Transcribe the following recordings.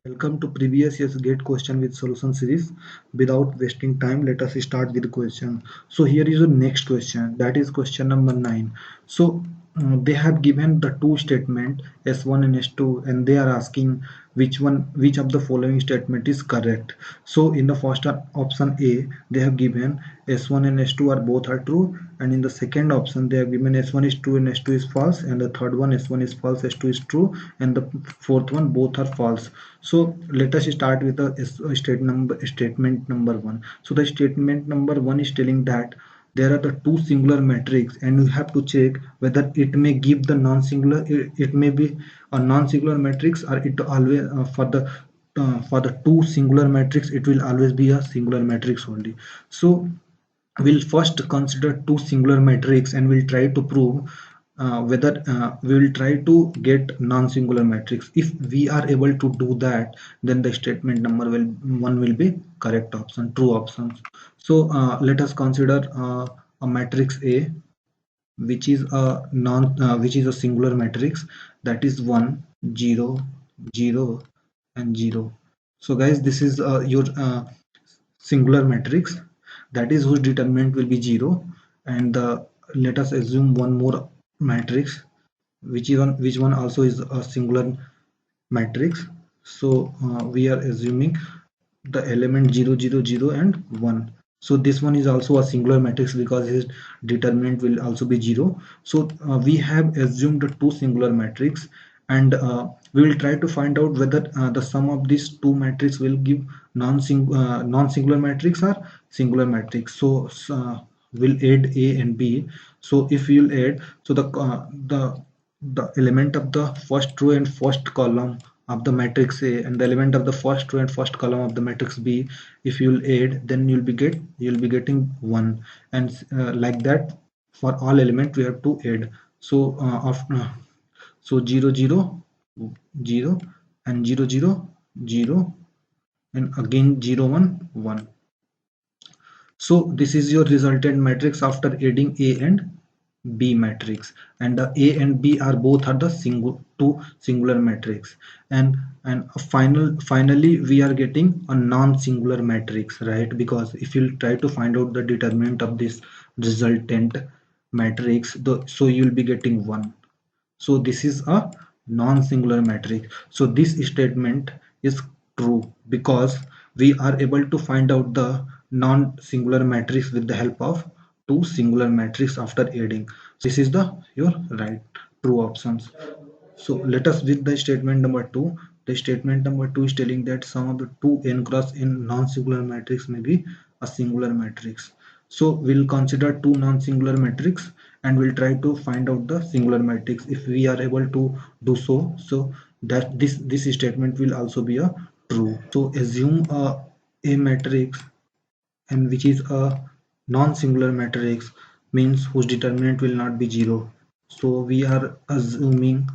Welcome to previous year's GATE question with solution series. Without wasting time, let us start with the question. So here is the next question. That is question number 9. So they have given the two statement S1 and S2, and they are asking which of the following statement is correct. So in the first option A, they have given S1 and S2 are both are true, and in the second option they have given S1 is true and S2 is false, and the third one S1 is false, S2 is true, and the fourth one both are false. So let us start with the statement number 1. So the statement number 1 is telling that there are the two singular matrix, and you have to check whether it may give the non-singular, it may be a non-singular matrix, or it always for the two singular matrix it will always be a singular matrix only. So we'll first consider two singular matrix, and we'll try to prove whether we will try to get non-singular matrix. If we are able to do that, then the statement number will one will be correct option, true options. So let us consider a matrix A, which is a which is a singular matrix, that is 1 0 0 and 0. So guys, this is your singular matrix, that is whose determinant will be 0. And let us assume one more matrix, which one also is a singular matrix. So we are assuming the element 0 0 0 and 1. So this one is also a singular matrix because his determinant will also be 0. So we have assumed the two singular matrix, and we will try to find out whether the sum of these two matrix will give non-singular matrix or singular matrix. So we'll add A and B. So if you'll add, so the element of the first row and first column of the matrix A and the element of the first row and first column of the matrix B, if you'll add, then you'll be getting 1, and like that for all element we have to add. So after, so 0 0 0 and 0 0 0 and again 0 1 1. So this is your resultant matrix after adding A and B matrix, and the A and B are both are the two singular matrix, and finally we are getting a non-singular matrix, right? Because if you try to find out the determinant of this resultant matrix, so you'll be getting 1. So this is a non-singular matrix. So this statement is true because we are able to find out the non-singular matrix with the help of two singular matrix after adding. So this is the your right true options. So let us with the statement number 2. The statement number 2 is telling that sum of the two n cross n non-singular matrix may be a singular matrix. So we'll consider two non-singular matrix, and we'll try to find out the singular matrix. If we are able to do so, so that this statement will also be a true. So assume a matrix, and which is a non-singular matrix, means whose determinant will not be 0. So we are assuming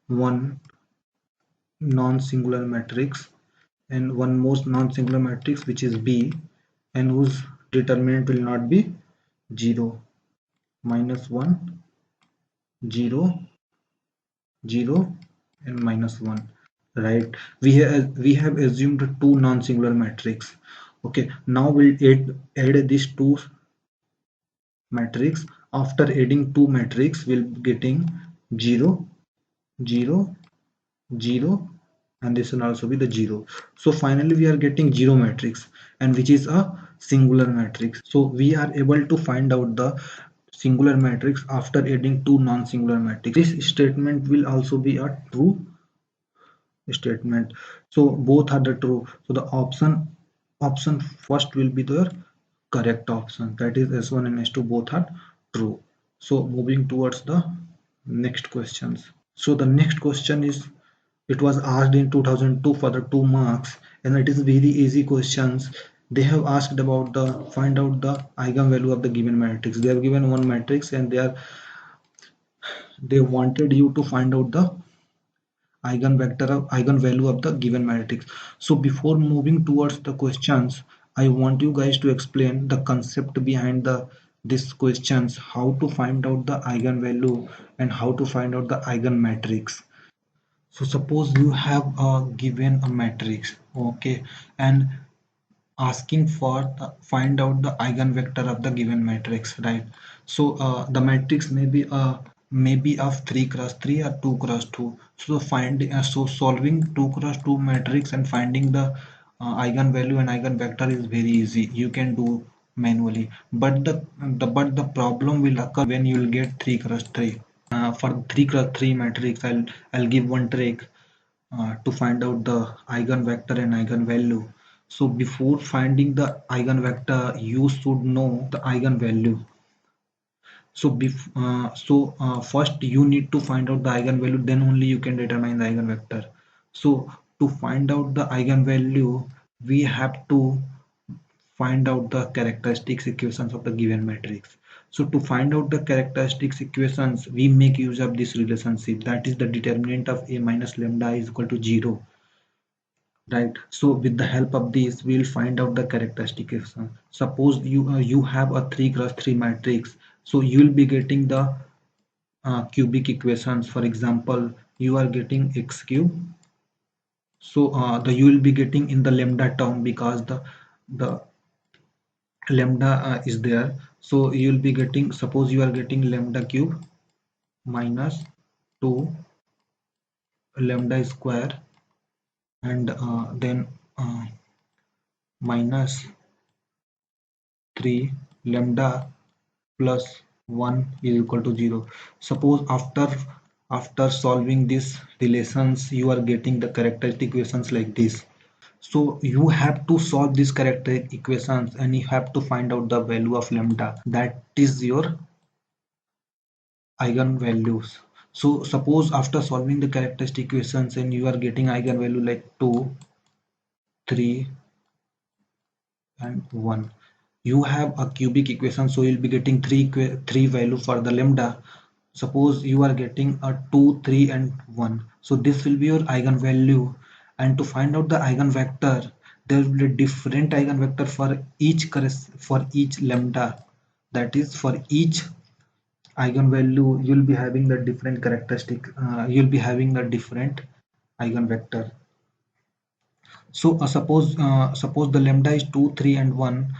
one non-singular matrix and one more non-singular matrix, which is B, and whose determinant will not be 0, -1 0 0 and -1, right? We have assumed two non-singular matrix. Okay, now we'll add these two matrix. After adding two matrix, we'll be getting 0 0 0, and this will also be the 0. So finally we are getting 0 matrix, and which is a singular matrix. So we are able to find out the singular matrix after adding two non-singular matrix. This statement will also be a true statement. So both are the true. So the option first will be the correct option, that is S1 and S2 both are true. So moving towards the next questions. So the next question is, it was asked in 2002 for the 2 marks, and it is very easy questions. They have asked about the find out the eigenvalue of the given matrix. They have given one matrix, and they wanted you to find out the eigenvalue of the given matrix. So before moving towards the questions, I want you guys to explain the concept behind these questions, how to find out the eigenvalue and how to find out the eigenmatrix. So suppose you have given a matrix, okay, and asking for find out the eigenvector of the given matrix, right? So the matrix may be of 3 cross 3 or 2 cross 2. So so solving 2 cross 2 matrix and finding the eigenvalue and eigenvector is very easy. You can do manually, but the problem will occur when you will get 3 cross 3. For 3 cross 3 matrix, I'll give one trick to find out the eigenvector and eigenvalue. So before finding the eigenvector, you should know the eigenvalue. First you need to find out the eigenvalue, then only you can determine the eigenvector. So to find out the eigenvalue, we have to find out the characteristics equations of the given matrix. So to find out the characteristics equations, we make use of this relationship, that is the determinant of A minus lambda is equal to 0. Right. So with the help of this, we'll find out the characteristic equation. Suppose you have a 3 cross 3 matrix. So you'll be getting the cubic equations. For example, you are getting x cube. So the you will be getting in the lambda term because the lambda is there. So you will be getting, suppose you are getting lambda cube minus 2 lambda square, and then minus 3 lambda plus 1 is equal to 0. Suppose after solving these relations, you are getting the characteristic equations like this. So you have to solve these characteristic equations and you have to find out the value of lambda, that is your eigenvalues. So suppose after solving the characteristic equations and you are getting eigenvalue like 2, 3 and 1, you have a cubic equation, so you'll be getting three value for the lambda. Suppose you are getting a 2, 3 and 1, so this will be your eigenvalue. And to find out the eigenvector, there will be a different eigenvector for each lambda, that is for each eigenvalue you'll be having the different characteristic, you'll be having a different eigenvector. So suppose the lambda is 2, 3 and 1,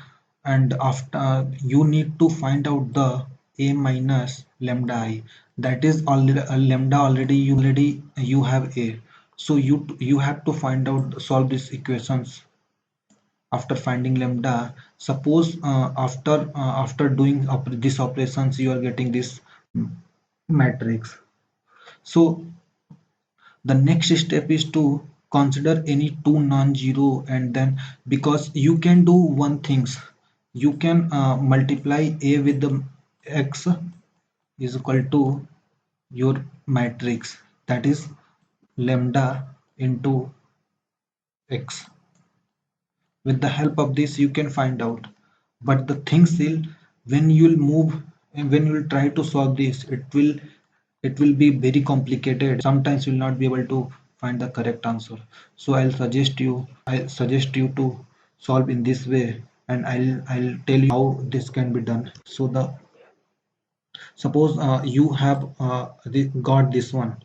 and after you need to find out the a minus lambda I, that is already lambda already you have a. So you have to find out, solve these equations after finding lambda. Suppose after doing these operations, you are getting this matrix. So the next step is to consider any two non-zero, and then because you can do one things, you can multiply a with the x is equal to your matrix, that is lambda into x. With the help of this you can find out, but the thing still, when you'll move and when you'll try to solve this, it will be very complicated. Sometimes you'll not be able to find the correct answer. So I'll suggest you to solve in this way, and I'll tell you how this can be done. So the suppose you have got this one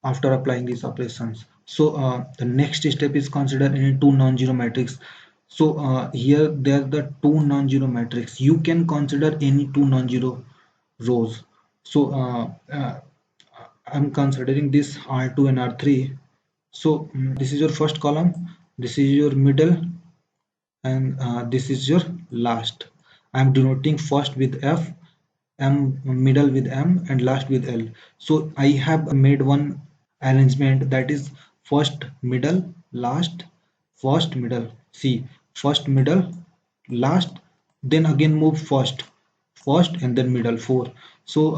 after applying these operations. So the next step is consider any two non-zero matrix. So here there are the two non-zero matrix. You can consider any two non-zero rows. So I'm considering this R2 and R3. So this is your first column, this is your middle, and this is your last. I'm denoting first with F, M middle with M, and last with L. So I have made one arrangement, that is first middle last, first middle. See, first middle last, then again move first and then middle, 4. So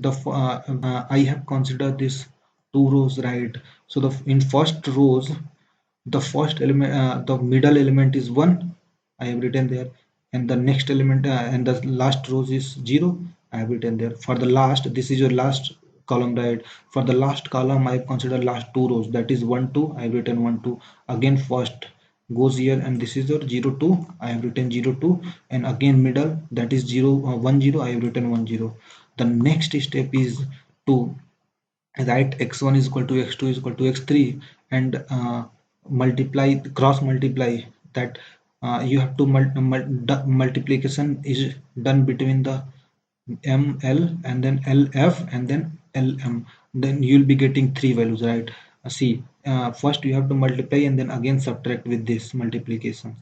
I have considered this two rows, right? So the in first rows, the first element, the middle element is 1, I have written there, and the next element and the last rows is 0, I have written there. For the last, this is your last column, right? For the last column I have considered last two rows, that is 1 2, I have written 1 2. Again first goes here, and this is your 0 2, I have written 0 2, and again middle, that is 0 1 0, I have written 1 0. The next step is to write x1 is equal to x2 is equal to x3, and multiply, cross multiply that. You have to multiplication is done between the ml and then lf and then lm, then you'll be getting three values, right? See, first you have to multiply and then again subtract with this multiplication.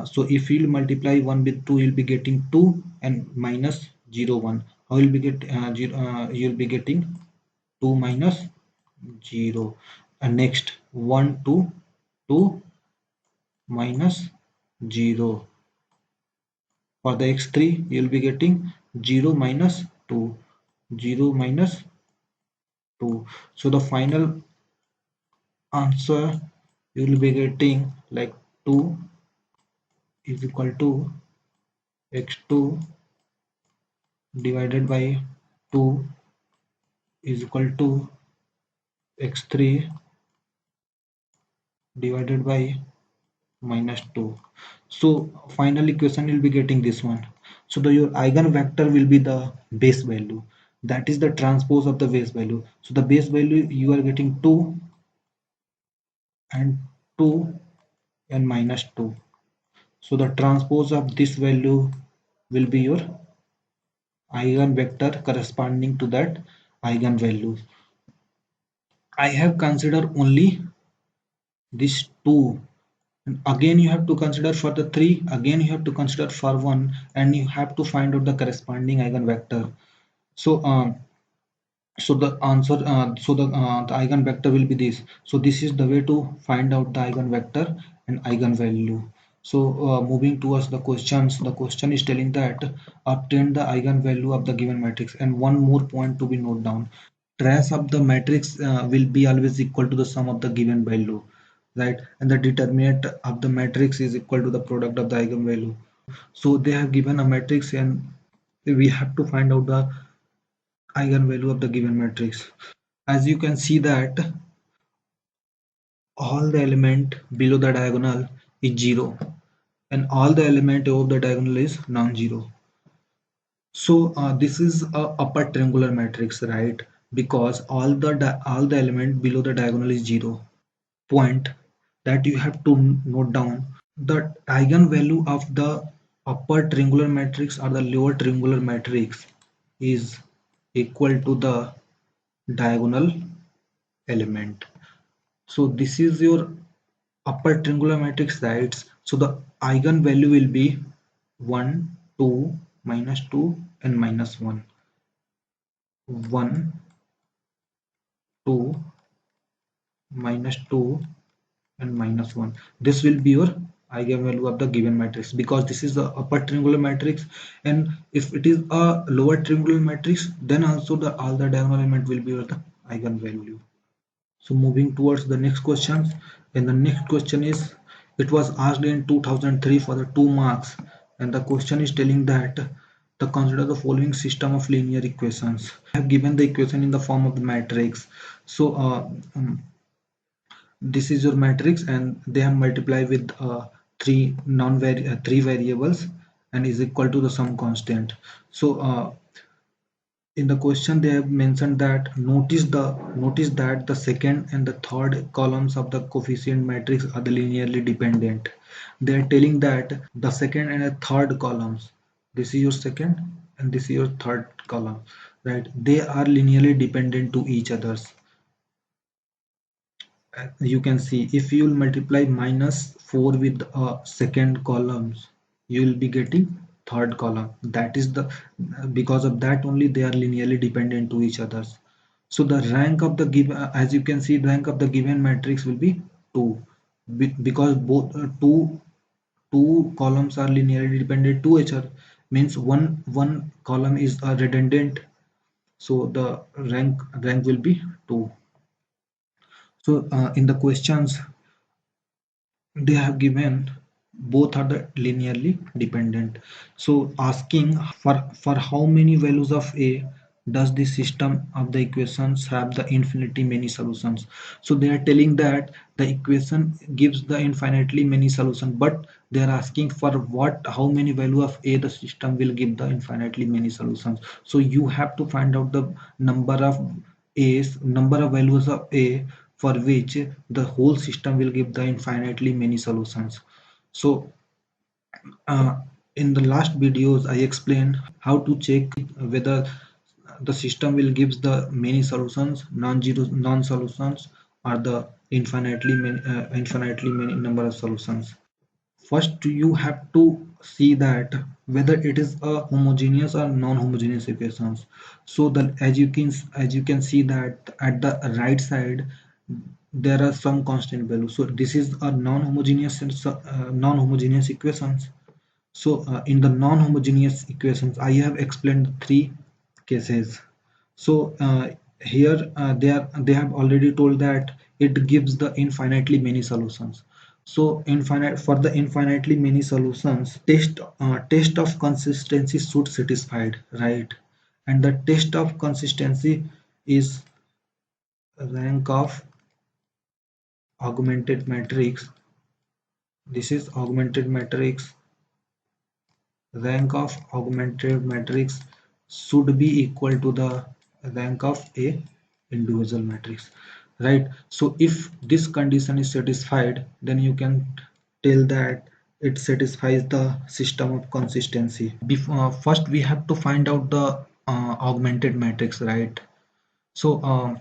So if you'll multiply 1 with 2, you'll be getting 2 and minus 0 1. How you'll be you'll be getting 2 minus 0, and next 1 2 2 minus 0. For the x3 you'll be getting 0 minus 2, 0 minus 2. So the final answer you'll be getting like 2 is equal to x2 divided by 2 is equal to x3 divided by minus 2. So final equation will be getting this one. So your eigenvector will be the base value, that is the transpose of the base value. So the base value you are getting 2 and 2 and minus 2. So the transpose of this value will be your eigenvector corresponding to that eigenvalue. I have considered only this 2. Again you have to consider for the 3, again you have to consider for 1, and you have to find out the corresponding eigenvector. So so the answer, the eigenvector will be this. So this is the way to find out the eigenvector and eigenvalue. So moving towards the questions, the question is telling that obtain the eigenvalue of the given matrix, and one more point to be note down: trace of the matrix will be always equal to the sum of the given value, right? And the determinant of the matrix is equal to the product of the eigenvalue. So they have given a matrix, and we have to find out the eigenvalue of the given matrix. As you can see that all the element below the diagonal is 0, and all the element above the diagonal is non-zero. So this is a upper triangular matrix, right? Because all the element below the diagonal is 0. Point that you have to note down: the eigenvalue of the upper triangular matrix or the lower triangular matrix is equal to the diagonal element. So this is your upper triangular matrix, right? So the eigenvalue will be 1 2 minus 2 and minus 1, 1 2 minus 2 and minus 1. This will be your eigenvalue of the given matrix, because this is the upper triangular matrix, and if it is a lower triangular matrix, then also the all the diagonal element will be your the eigenvalue. So moving towards the next question, and the next question is, it was asked in 2003 for the 2 marks, and the question is telling that the consider the following system of linear equations. They have given the equation in the form of the matrix. So this is your matrix, and they have multiplied with three variables and is equal to the sum constant. So in the question they have mentioned that notice that the second and the third columns of the coefficient matrix are the linearly dependent. They are telling that the second and the third columns, this is your second and this is your third column, right? They are linearly dependent to each others. You can see, if you will multiply minus 4 with second columns, you will be getting third column. That is the, because of that only they are linearly dependent to each others. So the rank of the given, as you can see, rank of the given matrix will be 2, because both two columns are linearly dependent to each other, means one column is redundant, so the rank will be 2. So in the questions they have given, both are the linearly dependent. So asking for how many values of a does the system of the equations have the infinitely many solutions. So they are telling that the equation gives the infinitely many solutions, but they are asking for what, how many value of a the system will give the infinitely many solutions. So you have to find out the number of A's number of values of A for which the whole system will give the infinitely many solutions. So uh, in the last videos I explained how to check whether the system will gives the many solutions, non-zero non-solutions, or the infinitely many number of solutions. First you have to see that whether it is a homogeneous or non-homogeneous equations. So the as you can see that at the right side there are some constant values. So this is a non-homogeneous equations. So in the non-homogeneous equations I have explained three cases. So here they have already told that it gives the infinitely many solutions. So infinite for the infinitely many solutions, test of consistency should satisfied, right? And the test of consistency is rank of augmented matrix. This is augmented matrix. Rank of augmented matrix should be equal to the rank of a individual matrix, right? So if this condition is satisfied, then you can tell that it satisfies the system of consistency. First we have to find out the augmented matrix, right? So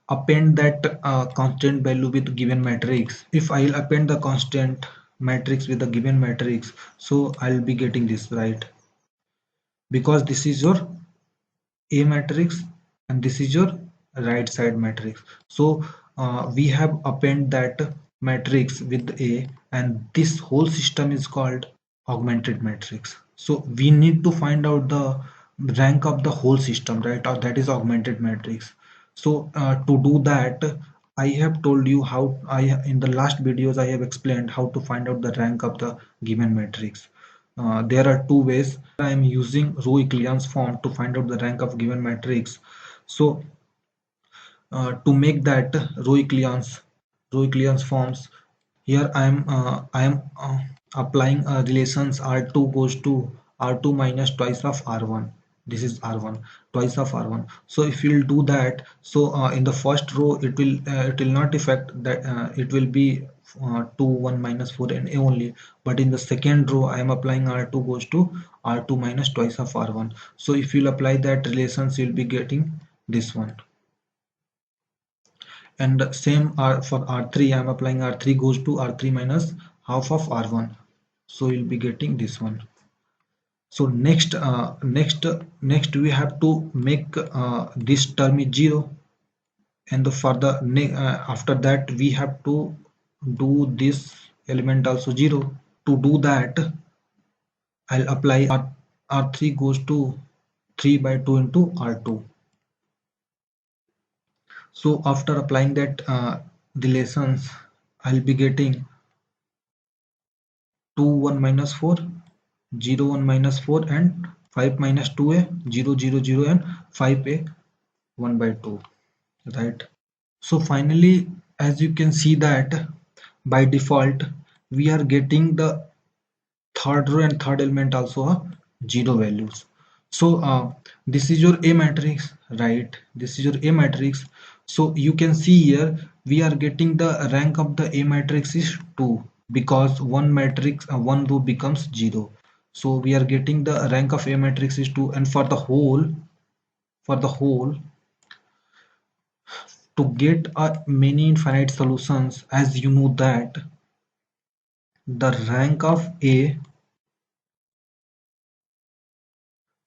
append that constant value with given matrix. If I'll append the constant matrix with the given matrix, so I'll be getting this, right? Because this is your A matrix and this is your right side matrix. So we have append that matrix with A, and this whole system is called augmented matrix. So we need to find out the rank of the whole system, right? Or that is augmented matrix. So to do that, I have told you how in the last videos I have explained how to find out the rank of the given matrix. There are two ways. I am using Roy-Clean's form to find out the rank of given matrix. So to make that Roy-Clean's forms, here I am applying relations R2 goes to R2 minus twice of R1. This is R1 twice of R1. So if you'll do that, so in the first row it will not affect that, it will be 2 1 minus 4 and A only, but in the second row I am applying R2 goes to R2 minus twice of R1. So if you'll apply that relations, you'll be getting this one. And same for R3, I'm applying R3 goes to R3 minus half of R1, so you'll be getting this one. So next we have to make this term is 0, and for the after that we have to do this element also 0. To do that, I'll apply R3 goes to 3 by 2 into R2. So after applying that relations, I'll be getting 2 1 minus 4, 0 1 minus 4, and 5 minus 2a, 0 0 0, and 5a 1 by 2, right? So finally, as you can see that by default we are getting the third row and third element also are 0 values. So this is your A matrix, right? This is your A matrix. So you can see here we are getting the rank of the A matrix is 2, because one row becomes 0. So we are getting the rank of A matrix is 2, and for the whole to get many infinite solutions, as you know that the rank of A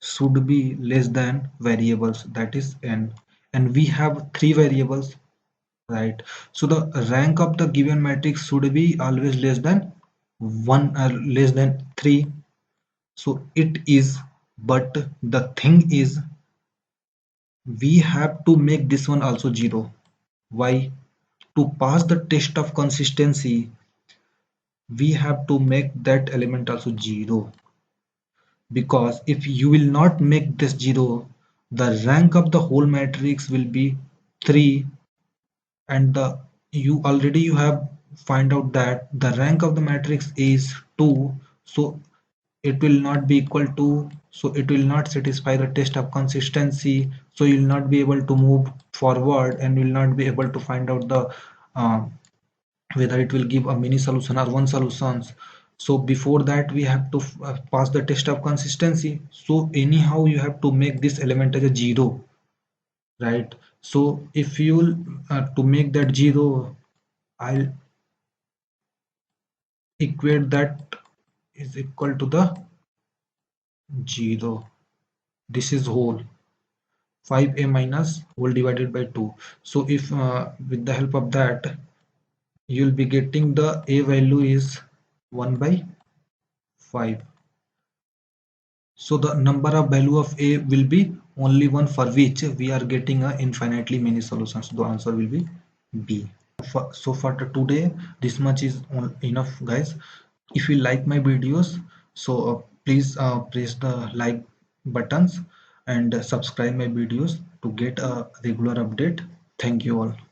should be less than variables, that is n, and we have three variables, right? So the rank of the given matrix should be always less than 1 or less than 3. So it is, but the thing is we have to make this one also 0. Why? To pass the test of consistency we have to make that element also 0, because if you will not make this 0, the rank of the whole matrix will be 3, and you have find out that the rank of the matrix is 2, so it will not be equal to, so it will not satisfy the test of consistency, so you will not be able to move forward and will not be able to find out the uh, whether it will give a mini solution or one solutions. So before that we have to pass the test of consistency, so anyhow you have to make this element as a zero, right? So if you to make that zero, I'll equate that is equal to the 0. This is whole 5a minus whole divided by 2. So if with the help of that you'll be getting the a value is 1 by 5. So the number of value of a will be only one, for which we are getting a infinitely many solutions. The answer will be B. So for today this much is enough, guys. If you like my videos, so please press the like buttons and subscribe my videos to get a regular update. Thank you all.